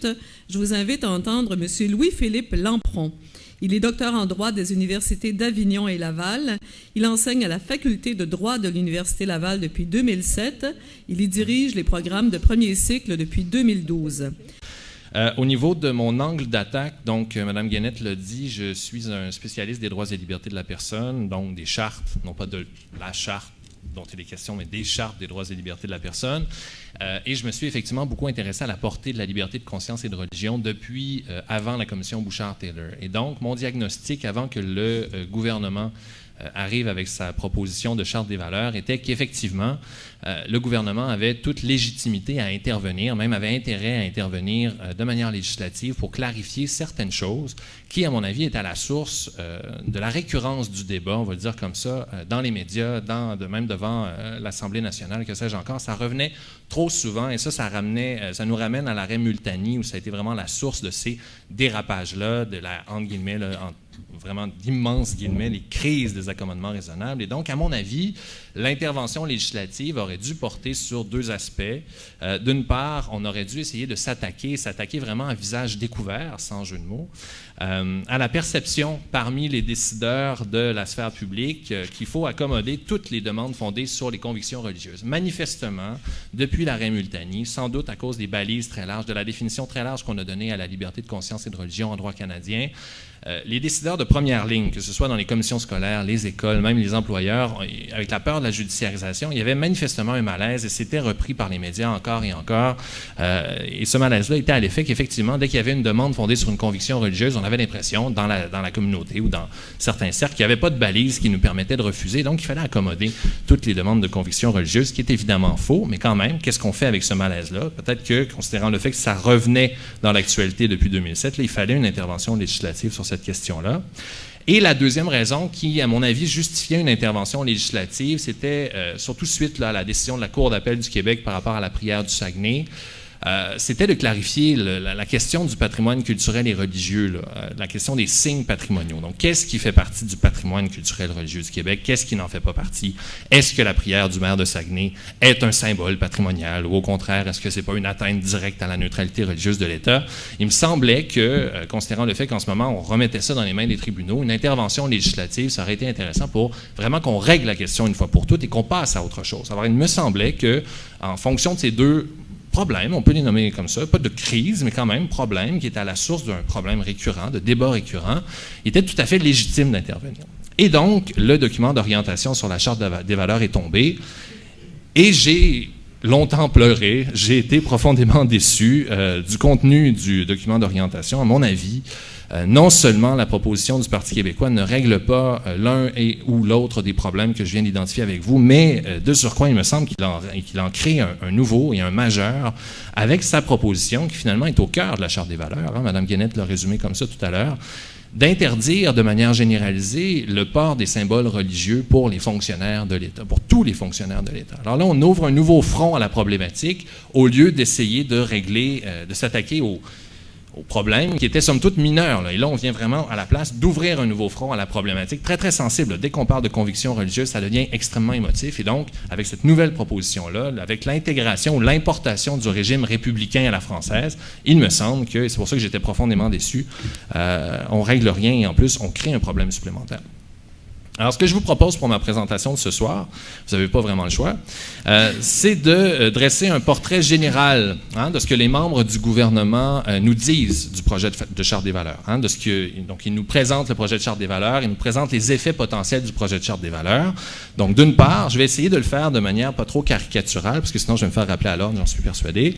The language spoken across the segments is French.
minutes, je vous invite à entendre M. Louis-Philippe Lampron. Il est docteur en droit des universités d'Avignon et Laval. Il enseigne à la faculté de droit de l'Université Laval depuis 2007. Il y dirige les programmes de premier cycle depuis 2012. Au niveau de mon angle d'attaque, donc Mme Guénette l'a dit, je suis un spécialiste des droits et libertés de la personne, donc des chartes, non pas de la charte dont il est question, mais des chartes des droits et libertés de la personne. Et je me suis effectivement beaucoup intéressé à la portée de la liberté de conscience et de religion depuis avant la commission Bouchard-Taylor. Et donc, mon diagnostic, avant que le gouvernement arrive avec sa proposition de charte des valeurs, était qu'effectivement, le gouvernement avait toute légitimité à intervenir, même avait intérêt à intervenir de manière législative pour clarifier certaines choses qui, à mon avis, est à la source de la récurrence du débat, on va le dire comme ça, dans les médias, même devant l'Assemblée nationale, que sais-je encore. Ça revenait trop souvent et ça nous ramène à l'arrêt Multani, où ça a été vraiment la source de ces dérapages-là, de la, entre guillemets, vraiment d'immenses guillemets, les crises des accommodements raisonnables. Et donc, à mon avis, l'intervention législative aurait dû porter sur deux aspects. D'une part, on aurait dû essayer de s'attaquer vraiment à visage découvert, sans jeu de mots, à la perception parmi les décideurs de la sphère publique qu'il faut accommoder toutes les demandes fondées sur les convictions religieuses. Manifestement, depuis l'arrêt Multani, sans doute à cause des balises très larges, de la définition très large qu'on a donnée à la liberté de conscience et de religion en droit canadien, les décideurs de première ligne, que ce soit dans les commissions scolaires, les écoles, même les employeurs, avec la peur de la judiciarisation, il y avait manifestement un malaise et c'était repris par les médias encore et encore. Et ce malaise-là était à l'effet qu'effectivement, dès qu'il y avait une demande fondée sur une conviction religieuse, on avait l'impression, dans la communauté ou dans certains cercles, qu'il n'y avait pas de balise qui nous permettait de refuser. Donc, il fallait accommoder toutes les demandes de conviction religieuse, ce qui est évidemment faux. Mais quand même, qu'est-ce qu'on fait avec ce malaise-là? Peut-être que, considérant le fait que ça revenait dans l'actualité depuis 2007, là, il fallait une intervention législative sur cette question-là. Et la deuxième raison qui, à mon avis, justifiait une intervention législative, c'était surtout suite là, à la décision de la Cour d'appel du Québec par rapport à la prière du Saguenay, c'était de clarifier la question du patrimoine culturel et religieux, la question des signes patrimoniaux. Donc, qu'est-ce qui fait partie du patrimoine culturel et religieux du Québec? Qu'est-ce qui n'en fait pas partie? Est-ce que la prière du maire de Saguenay est un symbole patrimonial? Ou au contraire, est-ce que ce n'est pas une atteinte directe à la neutralité religieuse de l'État? Il me semblait que, considérant le fait qu'en ce moment, on remettait ça dans les mains des tribunaux, une intervention législative, ça aurait été intéressant pour vraiment qu'on règle la question une fois pour toutes et qu'on passe à autre chose. Alors, il me semblait que, en fonction de ces deux problème, on peut les nommer comme ça, pas de crise, mais quand même problème qui est à la source d'un problème récurrent, de débat récurrent, il était tout à fait légitime d'intervenir. Et donc, le document d'orientation sur la Charte des valeurs est tombé et j'ai longtemps pleuré, j'ai été profondément déçu du contenu du document d'orientation. À mon avis, non seulement la proposition du Parti québécois ne règle pas l'un ou l'autre des problèmes que je viens d'identifier avec vous, mais de surcroît, il me semble qu'il en crée un nouveau et un majeur avec sa proposition qui finalement est au cœur de la Charte des valeurs. Hein, Mme Guénette l'a résumé comme ça tout à l'heure, d'interdire de manière généralisée le port des symboles religieux pour les fonctionnaires de l'État, pour tous les fonctionnaires de l'État. Alors là, on ouvre un nouveau front à la problématique au lieu d'essayer de régler, de s'attaquer au problème qui était somme toute mineur. Là. Et là, on vient vraiment à la place d'ouvrir un nouveau front à la problématique très, très sensible. Là. Dès qu'on parle de conviction religieuse, ça devient extrêmement émotif. Et donc, avec cette nouvelle proposition-là, avec l'intégration ou l'importation du régime républicain à la française, il me semble que, et c'est pour ça que j'étais profondément déçu, on ne règle rien et en plus, on crée un problème supplémentaire. Alors, ce que je vous propose pour ma présentation de ce soir, vous n'avez pas vraiment le choix, c'est de dresser un portrait général de ce que les membres du gouvernement nous disent du projet de Charte des valeurs. Donc, ils nous présentent le projet de Charte des valeurs, ils nous présentent les effets potentiels du projet de Charte des valeurs. Donc, d'une part, je vais essayer de le faire de manière pas trop caricaturale, parce que sinon, je vais me faire rappeler à l'ordre, j'en suis persuadé.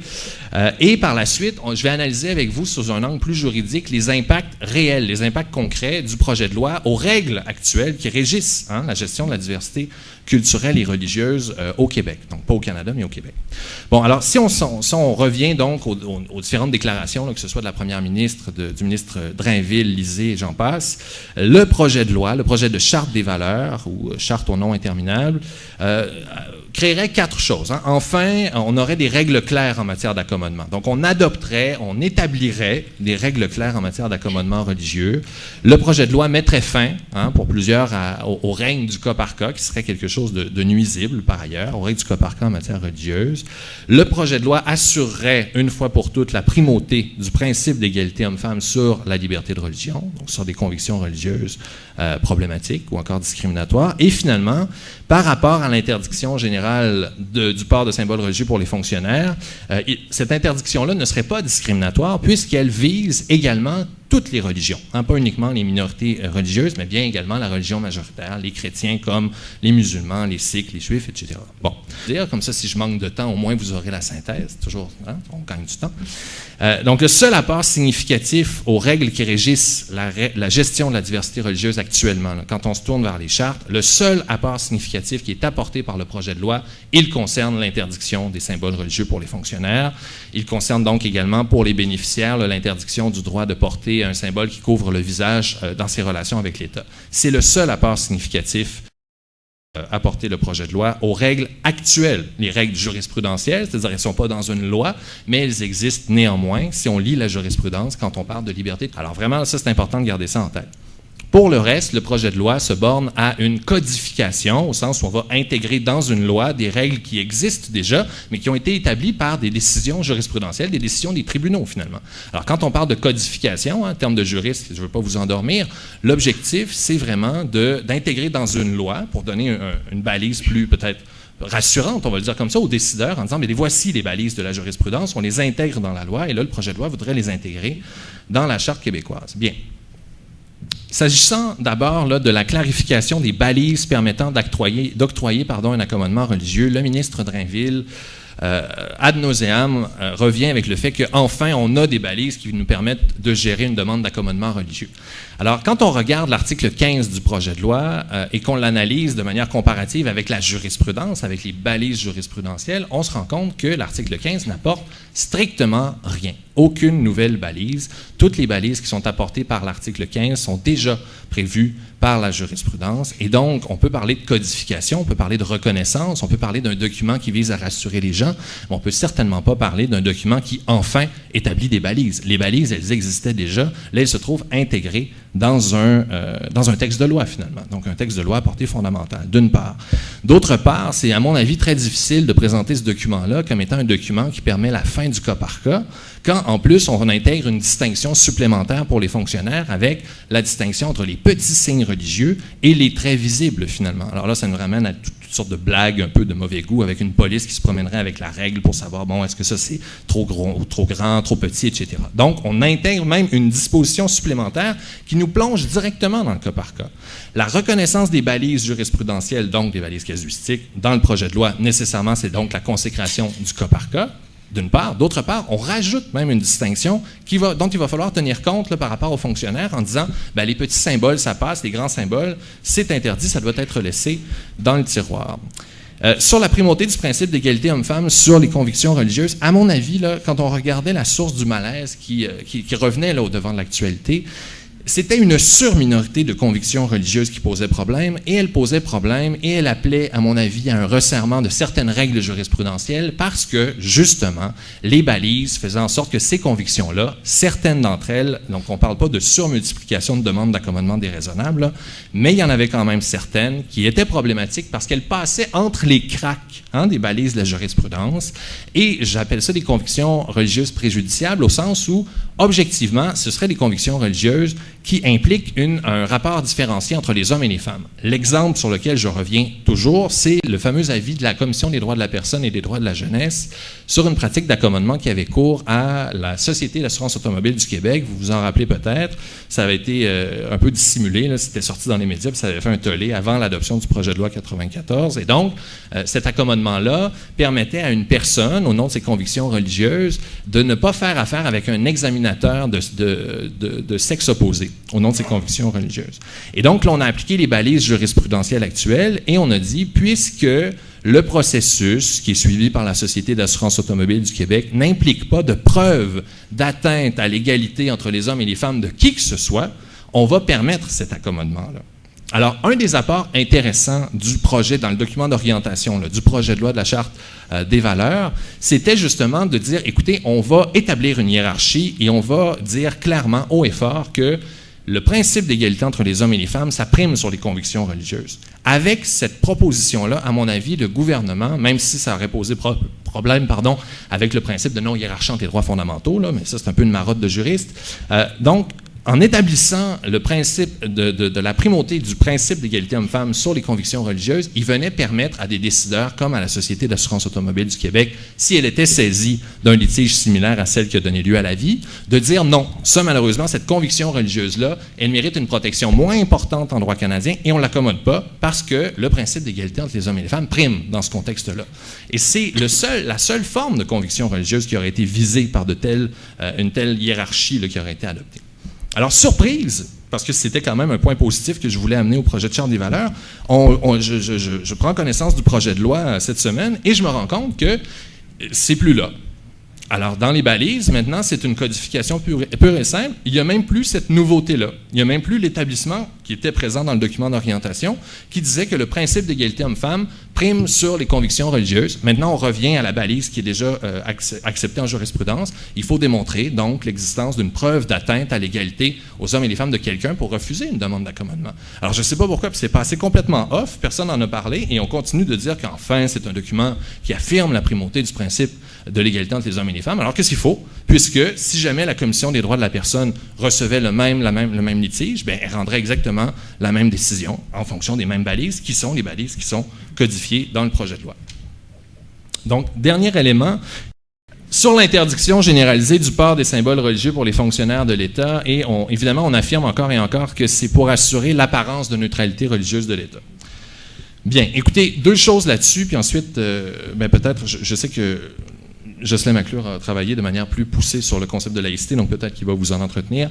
Et par la suite, je vais analyser avec vous, sous un angle plus juridique, les impacts réels, les impacts concrets du projet de loi aux règles actuelles qui régissent la gestion de la diversité culturelle et religieuse au Québec. Donc, pas au Canada, mais au Québec. Bon, alors, si on revient donc aux différentes déclarations, là, que ce soit de la première ministre, du ministre Drainville, Lisée et j'en passe, le projet de loi, le projet de Charte des valeurs, ou Charte au nom interminable, créerait quatre choses. Hein. Enfin, on aurait des règles claires en matière d'accommodement. Donc, on établirait des règles claires en matière d'accommodement religieux. Le projet de loi mettrait fin, pour plusieurs, au règne du cas par cas, qui serait quelque chose chose de nuisible, par ailleurs, aux règles du cas par cas en matière religieuse. Le projet de loi assurerait, une fois pour toutes, la primauté du principe d'égalité homme-femme sur la liberté de religion, donc sur des convictions religieuses problématiques ou encore discriminatoires. Et finalement, par rapport à l'interdiction générale du port de symboles religieux pour les fonctionnaires, cette interdiction-là ne serait pas discriminatoire puisqu'elle vise également toutes les religions, hein, pas uniquement les minorités religieuses, mais bien également la religion majoritaire, les chrétiens comme les musulmans, les sikhs, les juifs, etc. Bon, dire comme ça, si je manque de temps, au moins vous aurez la synthèse, toujours, hein, on gagne du temps. Donc, le seul apport significatif aux règles qui régissent la gestion de la diversité religieuse actuellement, là, quand on se tourne vers les chartes, le seul apport significatif qui est apporté par le projet de loi, il concerne l'interdiction des symboles religieux pour les fonctionnaires. Il concerne donc également pour les bénéficiaires l'interdiction du droit de porter un symbole qui couvre le visage dans ses relations avec l'État. C'est le seul apport significatif apporter le projet de loi aux règles actuelles, les règles jurisprudentielles, c'est-à-dire qu'elles ne sont pas dans une loi, mais elles existent néanmoins si on lit la jurisprudence quand on parle de liberté. Alors vraiment, ça c'est important de garder ça en tête. Pour le reste, le projet de loi se borne à une codification, au sens où on va intégrer dans une loi des règles qui existent déjà, mais qui ont été établies par des décisions jurisprudentielles, des décisions des tribunaux, finalement. Alors, quand on parle de codification, en termes de juriste, je ne veux pas vous endormir, l'objectif, c'est vraiment d'intégrer dans une loi, pour donner une balise plus, peut-être, rassurante, on va le dire comme ça, aux décideurs, en disant, mais voici les balises de la jurisprudence, on les intègre dans la loi, et là, le projet de loi voudrait les intégrer dans la Charte québécoise. Bien. S'agissant d'abord de la clarification des balises permettant d'octroyer un accommodement religieux, le ministre Drainville, ad nauseam, revient avec le fait qu'enfin, on a des balises qui nous permettent de gérer une demande d'accommodement religieux. Alors, quand on regarde l'article 15 du projet de loi et qu'on l'analyse de manière comparative avec la jurisprudence, avec les balises jurisprudentielles, on se rend compte que l'article 15 n'apporte strictement rien. Aucune nouvelle balise. Toutes les balises qui sont apportées par l'article 15 sont déjà prévues par la jurisprudence. Et donc, on peut parler de codification, on peut parler de reconnaissance, on peut parler d'un document qui vise à rassurer les gens, mais on ne peut certainement pas parler d'un document qui, enfin, établit des balises. Les balises, elles existaient déjà. Là, elles se trouvent intégrées dans un texte de loi, finalement. Donc, un texte de loi à portée fondamentale, d'une part. D'autre part, c'est, à mon avis, très difficile de présenter ce document-là comme étant un document qui permet la fin du cas par cas, quand, en plus, on intègre une distinction supplémentaire pour les fonctionnaires avec la distinction entre les petits signes religieux et les traits visibles, finalement. Alors là, ça nous ramène à toutes sortes de blagues un peu de mauvais goût avec une police qui se promènerait avec la règle pour savoir, bon, est-ce que ça c'est trop gros, trop grand, trop petit, etc. Donc, on intègre même une disposition supplémentaire qui nous plonge directement dans le cas par cas. La reconnaissance des balises jurisprudentielles, donc des balises casuistiques, dans le projet de loi, nécessairement, c'est donc la consécration du cas par cas, d'une part. D'autre part, on rajoute même une distinction dont il va falloir tenir compte là, par rapport aux fonctionnaires en disant les petits symboles, ça passe, les grands symboles, c'est interdit, ça doit être laissé dans le tiroir. Sur la primauté du principe d'égalité homme-femme sur les convictions religieuses, à mon avis, là, quand on regardait la source du malaise qui revenait là, au devant de l'actualité, c'était une surminorité de convictions religieuses qui posait problème, et elle posait problème, et elle appelait, à mon avis, à un resserrement de certaines règles jurisprudentielles parce que, justement, les balises faisaient en sorte que ces convictions-là, certaines d'entre elles, donc on ne parle pas de surmultiplication de demandes d'accommodement déraisonnable, là, mais il y en avait quand même certaines qui étaient problématiques parce qu'elles passaient entre les cracks des balises de la jurisprudence, et j'appelle ça des convictions religieuses préjudiciables au sens où, objectivement, ce seraient des convictions religieuses qui implique un rapport différencié entre les hommes et les femmes. L'exemple sur lequel je reviens toujours, c'est le fameux avis de la Commission des droits de la personne et des droits de la jeunesse sur une pratique d'accommodement qui avait cours à la Société d'assurance automobile du Québec. Vous vous en rappelez peut-être. Ça avait été un peu dissimulé, là, c'était sorti dans les médias, puis ça avait fait un tollé avant l'adoption du projet de loi 94. Et donc, cet accommodement-là permettait à une personne, au nom de ses convictions religieuses, de ne pas faire affaire avec un examinateur de sexe opposé, au nom de ses convictions religieuses. Et donc, là, on a appliqué les balises jurisprudentielles actuelles et on a dit, puisque le processus qui est suivi par la Société d'assurance automobile du Québec n'implique pas de preuve d'atteinte à l'égalité entre les hommes et les femmes de qui que ce soit, on va permettre cet accommodement-là. Alors, un des apports intéressants du projet, dans le document d'orientation, du projet de loi de la Charte des valeurs, c'était justement de dire, écoutez, on va établir une hiérarchie et on va dire clairement, haut et fort, que le principe d'égalité entre les hommes et les femmes, ça prime sur les convictions religieuses. Avec cette proposition-là, à mon avis, le gouvernement, même si ça aurait posé problème avec le principe de non-hiérarchie entre les droits fondamentaux, là, mais ça c'est un peu une marotte de juriste, donc en établissant le principe de la primauté du principe d'égalité homme-femme sur les convictions religieuses, il venait permettre à des décideurs, comme à la Société d'assurance automobile du Québec, si elle était saisie d'un litige similaire à celle qui a donné lieu à la vie, de dire non, ça malheureusement, cette conviction religieuse-là, elle mérite une protection moins importante en droit canadien et on ne l'accommode pas parce que le principe d'égalité entre les hommes et les femmes prime dans ce contexte-là. Et c'est la seule forme de conviction religieuse qui aurait été visée par une telle hiérarchie là, qui aurait été adoptée. Alors, surprise, parce que c'était quand même un point positif que je voulais amener au projet de Charte des valeurs, je prends connaissance du projet de loi cette semaine et je me rends compte que c'est plus là. Alors, dans les balises, maintenant, c'est une codification pure et simple. Il n'y a même plus cette nouveauté-là. Il n'y a même plus l'établissement qui était présent dans le document d'orientation qui disait que le principe d'égalité homme-femme prime sur les convictions religieuses. Maintenant, on revient à la balise qui est déjà acceptée en jurisprudence. Il faut démontrer, donc, l'existence d'une preuve d'atteinte à l'égalité aux hommes et les femmes de quelqu'un pour refuser une demande d'accommodement. Alors, je ne sais pas pourquoi, puis c'est passé complètement off, personne n'en a parlé, et on continue de dire qu'enfin, c'est un document qui affirme la primauté du principe de l'égalité entre les hommes et les femmes. Alors, qu'est-ce qu'il faut? Puisque, si jamais la Commission des droits de la personne recevait le même litige, bien, elle rendrait exactement la même décision en fonction des mêmes balises, qui sont les balises qui sont codifiées dans le projet de loi. Donc, dernier élément, sur l'interdiction généralisée du port des symboles religieux pour les fonctionnaires de l'État, et évidemment, on affirme encore et encore que c'est pour assurer l'apparence de neutralité religieuse de l'État. Bien, écoutez, deux choses là-dessus, puis ensuite, peut-être, je sais que Jocelyn McClure a travaillé de manière plus poussée sur le concept de laïcité, donc peut-être qu'il va vous en entretenir.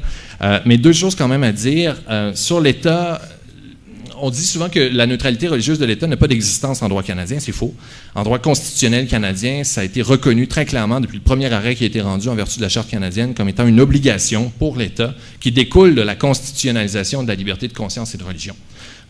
Mais deux choses quand même à dire. Sur l'État, on dit souvent que la neutralité religieuse de l'État n'a pas d'existence en droit canadien, c'est faux. En droit constitutionnel canadien, ça a été reconnu très clairement depuis le premier arrêt qui a été rendu en vertu de la Charte canadienne comme étant une obligation pour l'État qui découle de la constitutionnalisation de la liberté de conscience et de religion.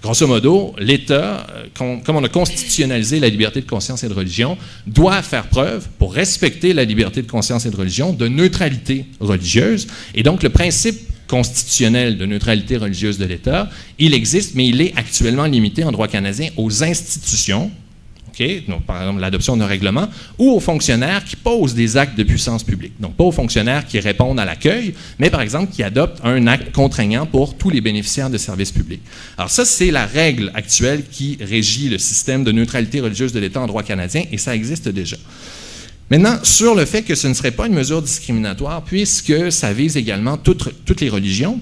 Grosso modo, l'État, comme on a constitutionnalisé la liberté de conscience et de religion, doit faire preuve, pour respecter la liberté de conscience et de religion, de neutralité religieuse. Et donc, le principe constitutionnel de neutralité religieuse de l'État, il existe, mais il est actuellement limité en droit canadien aux institutions, donc, par exemple, l'adoption d'un règlement, ou aux fonctionnaires qui posent des actes de puissance publique. Donc, pas aux fonctionnaires qui répondent à l'accueil, mais par exemple, qui adoptent un acte contraignant pour tous les bénéficiaires de services publics. Alors ça, c'est la règle actuelle qui régit le système de neutralité religieuse de l'État en droit canadien, et ça existe déjà. Maintenant, sur le fait que ce ne serait pas une mesure discriminatoire, puisque ça vise également toutes les religions,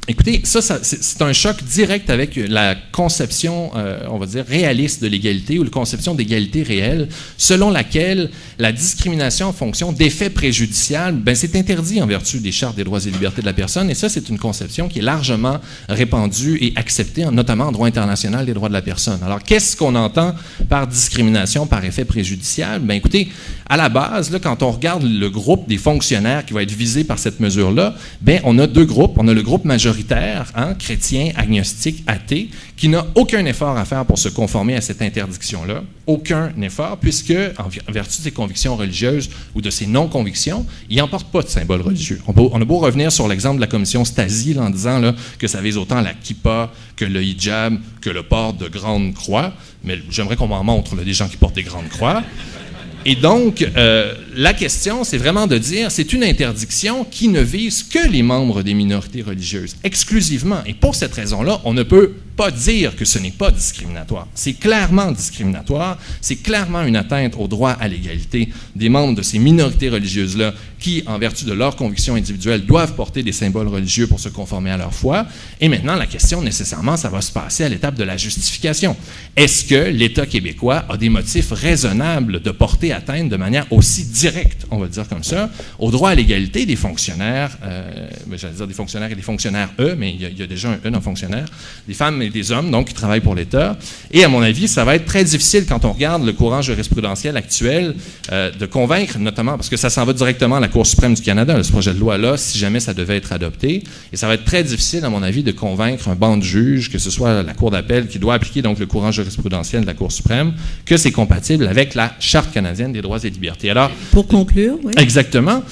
écoutez, ça c'est un choc direct avec la conception, on va dire, réaliste de l'égalité ou la conception d'égalité réelle, selon laquelle la discrimination en fonction d'effets préjudiciables, c'est interdit en vertu des chartes des droits et libertés de la personne, et ça, c'est une conception qui est largement répandue et acceptée, notamment en droit international des droits de la personne. Alors, qu'est-ce qu'on entend par discrimination par effet préjudiciable? Écoutez, à la base, là, quand on regarde le groupe des fonctionnaires qui va être visé par cette mesure-là, on a deux groupes. On a le groupe majoritaire, chrétien, agnostique, athée, qui n'a aucun effort à faire pour se conformer à cette interdiction-là. Aucun effort, puisque, en vertu de ses convictions religieuses ou de ses non-convictions, il n'emporte pas de symbole religieux. On a beau revenir sur l'exemple de la commission Stasi là, en disant là, que ça vise autant la kippa que le hijab, que le port de grandes croix, mais j'aimerais qu'on m'en montre là, des gens qui portent des grandes croix. Et donc, la question, c'est vraiment de dire, c'est une interdiction qui ne vise que les membres des minorités religieuses, exclusivement. Et pour cette raison-là, on ne peut pas dire que ce n'est pas discriminatoire. C'est clairement discriminatoire, c'est clairement une atteinte au droit à l'égalité des membres de ces minorités religieuses-là qui, en vertu de leurs convictions individuelles, doivent porter des symboles religieux pour se conformer à leur foi. Et maintenant, la question, nécessairement, ça va se passer à l'étape de la justification. Est-ce que l'État québécois a des motifs raisonnables de porter atteinte de manière aussi directe, on va le dire comme ça, au droit à l'égalité des fonctionnaires, j'allais dire des fonctionnaires et des fonctionnaires mais il y a déjà un dans fonctionnaire, des femmes et des hommes, donc, qui travaillent pour l'État. Et à mon avis, ça va être très difficile quand on regarde le courant jurisprudentiel actuel de convaincre, notamment, parce que ça s'en va directement à la Cour suprême du Canada, ce projet de loi-là, si jamais ça devait être adopté. Et ça va être très difficile, à mon avis, de convaincre un banc de juges, que ce soit la Cour d'appel qui doit appliquer donc le courant jurisprudentiel de la Cour suprême, que c'est compatible avec la Charte canadienne des droits et libertés. Alors, pour conclure, oui. Exactement.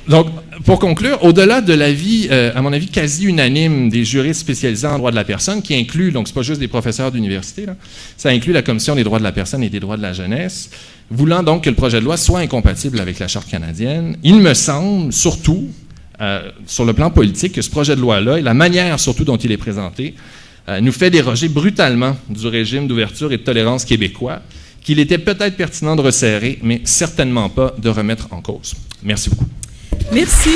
Donc, pour conclure, au-delà de l'avis, à mon avis, quasi unanime des juristes spécialisés en droit de la personne, qui inclut, donc c'est pas juste des professeurs d'université, là, ça inclut la Commission des droits de la personne et des droits de la jeunesse, voulant donc que le projet de loi soit incompatible avec la Charte canadienne, il me semble, surtout, sur le plan politique, que ce projet de loi-là, et la manière surtout dont il est présenté, nous fait déroger brutalement du régime d'ouverture et de tolérance québécois, qu'il était peut-être pertinent de resserrer, mais certainement pas de remettre en cause. Merci beaucoup. Merci.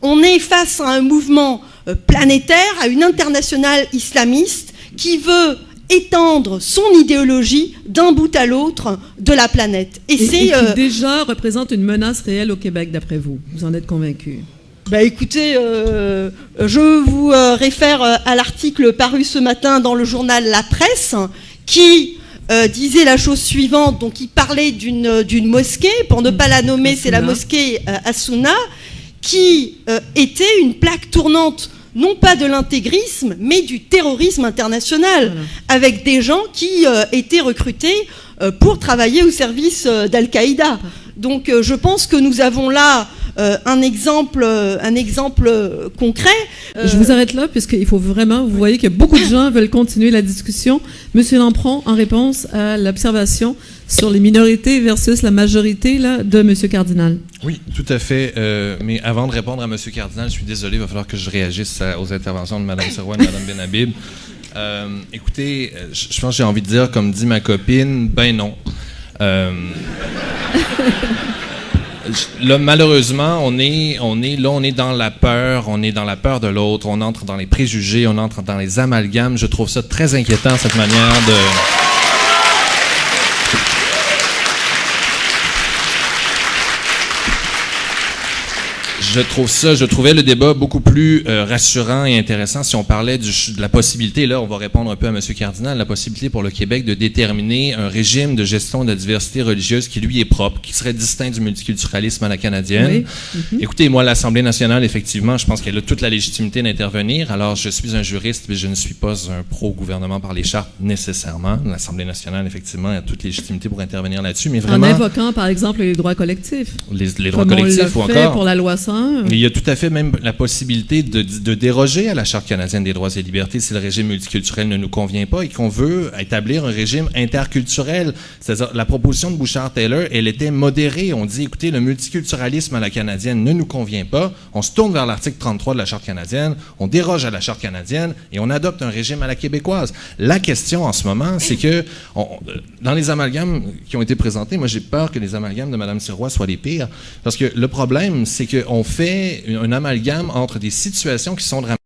On est face à un mouvement planétaire, à une internationale islamiste qui veut étendre son idéologie d'un bout à l'autre de la planète. Et qui déjà représente une menace réelle au Québec, d'après vous. Vous en êtes convaincu? Écoutez, je vous réfère à l'article paru ce matin dans le journal La Presse, qui disait la chose suivante. Donc, il parlait d'une mosquée, pour ne pas la nommer, c'est la mosquée Assouna, qui était une plaque tournante, non pas de l'intégrisme, mais du terrorisme international, avec des gens qui étaient recrutés pour travailler au service d'Al-Qaïda. Donc, je pense que nous avons là un exemple concret. Je vous arrête là, puisqu'il faut vraiment, vous voyez que beaucoup de gens veulent continuer la discussion. Monsieur Lampron, en réponse à l'observation sur les minorités versus la majorité là, de Monsieur Cardinal. Oui, tout à fait. Mais avant de répondre à Monsieur Cardinal, je suis désolé, il va falloir que je réagisse aux interventions de Mme Sirois et de Mme Benhabib. Écoutez, je pense que j'ai envie de dire, comme dit ma copine, ben non. Là, malheureusement, on est dans la peur, on est dans la peur de l'autre, on entre dans les préjugés, on entre dans les amalgames. Je trouve ça très inquiétant, cette manière de... Je trouvais le débat beaucoup plus rassurant et intéressant si on parlait de la possibilité, là on va répondre un peu à M. Cardinal, la possibilité pour le Québec de déterminer un régime de gestion de la diversité religieuse qui lui est propre, qui serait distinct du multiculturalisme à la canadienne. Oui. Écoutez, moi l'Assemblée nationale, effectivement, je pense qu'elle a toute la légitimité d'intervenir. Alors je suis un juriste, mais je ne suis pas un pro-gouvernement par les chartes nécessairement. L'Assemblée nationale, effectivement, a toute légitimité pour intervenir là-dessus, mais vraiment... En invoquant, par exemple, les droits collectifs. Les droits collectifs ou encore... Comme on l'a fait pour la loi 101. Il y a tout à fait même la possibilité de déroger à la Charte canadienne des droits et libertés si le régime multiculturel ne nous convient pas et qu'on veut établir un régime interculturel. C'est-à-dire, la proposition de Bouchard-Taylor, elle était modérée. On dit, écoutez, le multiculturalisme à la canadienne ne nous convient pas. On se tourne vers l'article 33 de la Charte canadienne, on déroge à la Charte canadienne et on adopte un régime à la québécoise. La question en ce moment, c'est que dans les amalgames qui ont été présentés, moi j'ai peur que les amalgames de Mme Sirois soient les pires. Parce que le problème, c'est qu'on fait un amalgame entre des situations qui sont dramatiques